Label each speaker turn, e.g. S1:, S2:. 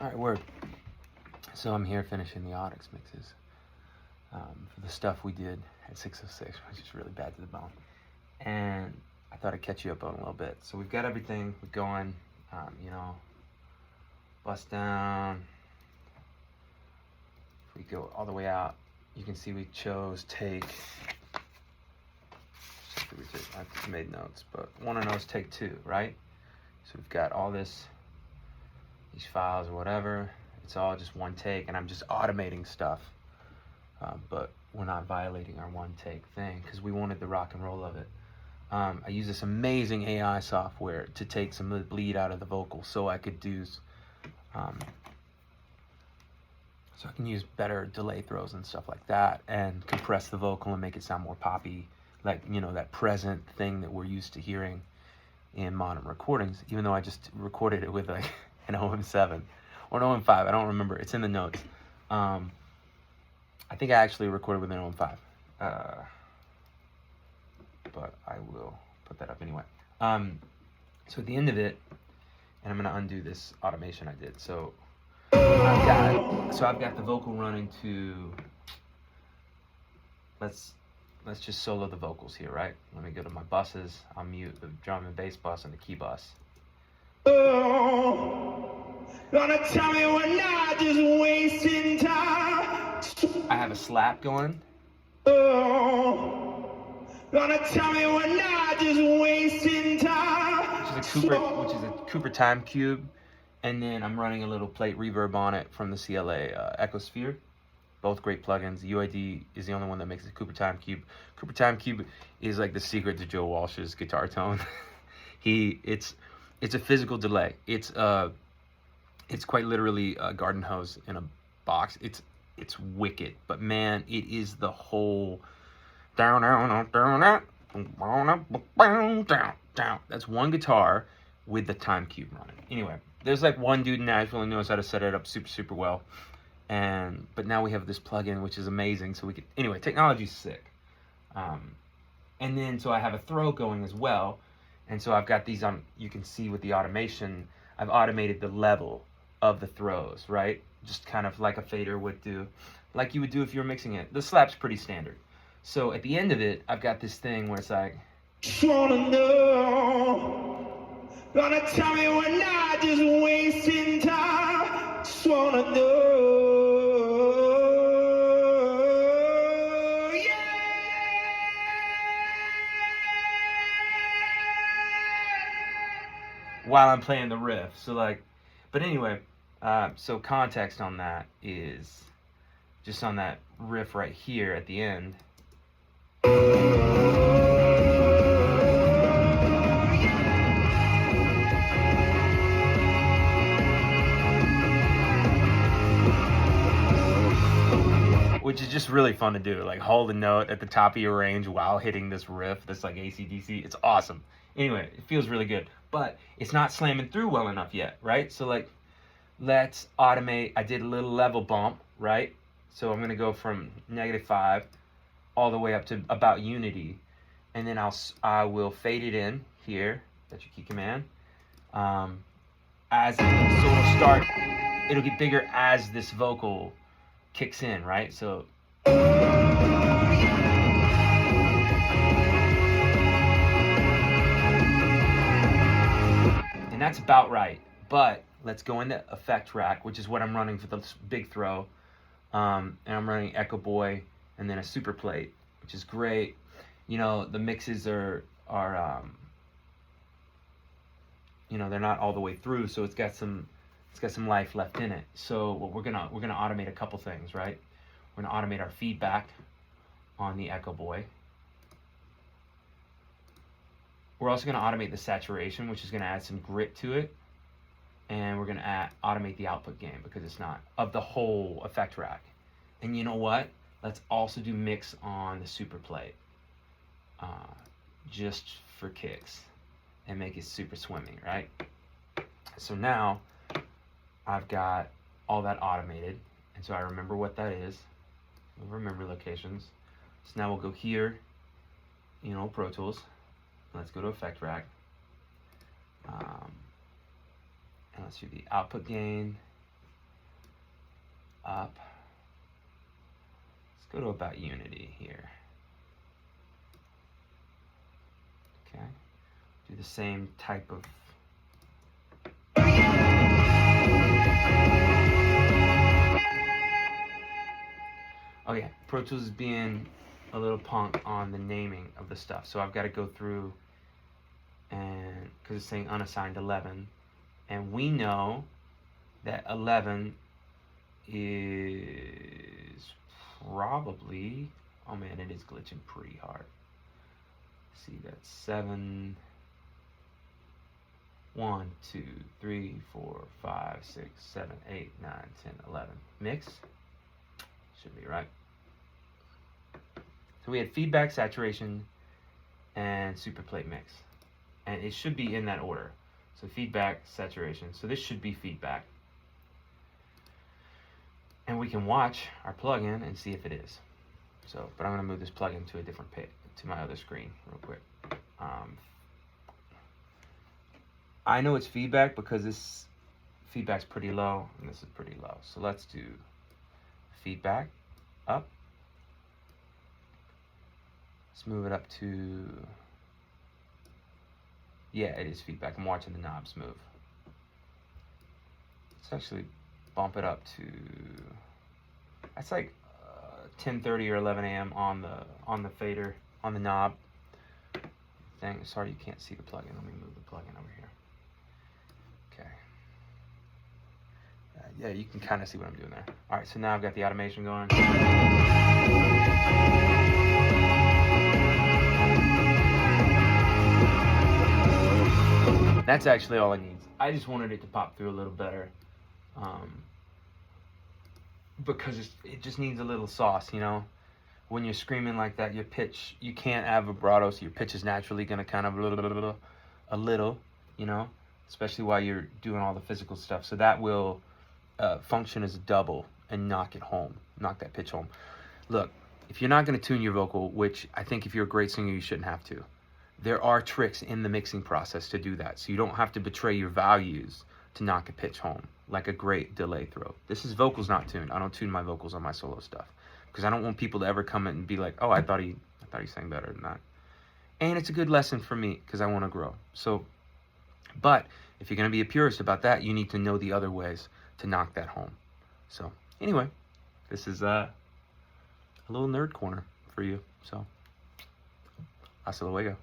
S1: Alright, word. So I'm here finishing the Audix mixes for the stuff we did at 606, which is really bad to the bone. And I thought I'd catch you up on a little bit. So we've got everything going, you know, bust down. If we go all the way out, you can see we chose take. I made notes, but one of those take 2, right? So we've got all these files or whatever. It's all just one take, and I'm just automating stuff. But we're not violating our one take thing because we wanted the rock and roll of it. I use this amazing AI software to take some of the bleed out of the vocal, so I could do, so I can use better delay throws and stuff like that, and compress the vocal and make it sound more poppy, like, you know, that present thing that we're used to hearing in modern recordings. Even though I just recorded it with like an OM-7 or an OM-5, I don't remember. It's in the notes. I think I actually recorded with an OM-5. But I will put that up anyway. So at the end of it, and I'm gonna undo this automation I did. So I've got the vocal running to, let's just solo the vocals here, right? Let me go to my buses. I'll mute the drum and bass bus and the key bus.
S2: Oh, gonna tell me we're not just wasting time.
S1: I have a slap going.
S2: Oh, gonna tell me we're not just wasting time.
S1: Which is a Cooper Time Cube, and then I'm running a little plate reverb on it from the CLA Echosphere. Both great plugins. The UID is the only one that makes the Cooper Time Cube. Cooper Time Cube is like the secret to Joe Walsh's guitar tone. It's a physical delay. It's quite literally a garden hose in a box. It's wicked, but man, it is the whole down. That's one guitar with the Time Cube running. Anyway, there's like one dude in Nashville who knows how to set it up super well. But now we have this plugin, which is amazing. So we can, anyway, technology's sick. And then, so I have a throw going as well. And so I've got these on, you can see with the automation, I've automated the level of the throws, right? Just kind of like a fader would do, like you would do if you were mixing it. The slap's pretty standard. So at the end of it, I've got this thing where it's like,
S2: wanna know, gonna tell me we're not just wasting time. Just wanna know, yeah.
S1: while I'm playing the riff. So like, but anyway, so context on that is just on that riff right here at the end. Which is just really fun to do, like hold a note at the top of your range while hitting this riff that's like AC/DC. It's awesome. Anyway, it feels really good, but it's not slamming through well enough yet, right? So like, let's automate. I did a little level bump, right? So I'm gonna go from -5 all the way up to about unity, and then I will fade it in here. That's your key command. So it'll start. It'll get bigger as this vocal kicks in, right? So and that's about right. But let's go into effect rack, which is what I'm running for the big throw. And I'm running Echo Boy and then a super plate, which is great. You know, the mixes are you know, they're not all the way through, so it's got some life left in it. So what we're gonna automate a couple things, right? We're gonna automate our feedback on the Echo Boy. We're also gonna automate the saturation, which is gonna add some grit to it. And we're gonna automate the output gain because it's not of the whole effect rack. And you know what? Let's also do mix on the super plate, just for kicks, and make it super swimmy, right? So now I've got all that automated, and so I remember what that is. I remember locations. So now we'll go here, you know, Pro Tools. Let's go to Effect Rack. And let's do the output gain. up. Let's go to about unity here. Okay. Do the same type of. Oh yeah, Pro Tools is being a little punk on the naming of the stuff. So I've got to go through and, because it's saying unassigned 11. And we know that 11 is probably, oh man, it is glitching pretty hard. See, that's 7, 1, 2, 3, 4, 5, 6, 7, 8, 9, 10, 11. Mix? Should be right. So we had feedback, saturation, and super plate mix. And it should be in that order. So feedback, saturation. So this should be feedback. And we can watch our plugin and see if it is. So, but I'm gonna move this plugin to a different page, to my other screen real quick. I know it's feedback because this feedback's pretty low and this is pretty low. So let's do feedback up. Let's move it up to, yeah, it is feedback. I'm watching the knobs move. Let's actually bump it up to, that's like 10:30 or 11 a.m. on the fader, on the knob. Dang, sorry you can't see the plugin. Let me move the plugin over here. Okay. Yeah, you can kind of see what I'm doing there. All right, so now I've got the automation going. That's actually all it needs. I just wanted it to pop through a little better. Because it just needs a little sauce, you know? When you're screaming like that, your pitch, you can't have vibrato, so your pitch is naturally going to kind of a little, you know? Especially while you're doing all the physical stuff. So that will function as a double and knock it home, knock that pitch home. Look, if you're not going to tune your vocal, which I think if you're a great singer, you shouldn't have to, there are tricks in the mixing process to do that. So you don't have to betray your values to knock a pitch home, like a great delay throw. This is vocals not tuned. I don't tune my vocals on my solo stuff because I don't want people to ever come in and be like, oh, I thought he sang better than that. And it's a good lesson for me because I want to grow. So, but if you're going to be a purist about that, you need to know the other ways to knock that home. So anyway, this is a little nerd corner for you. So hasta luego.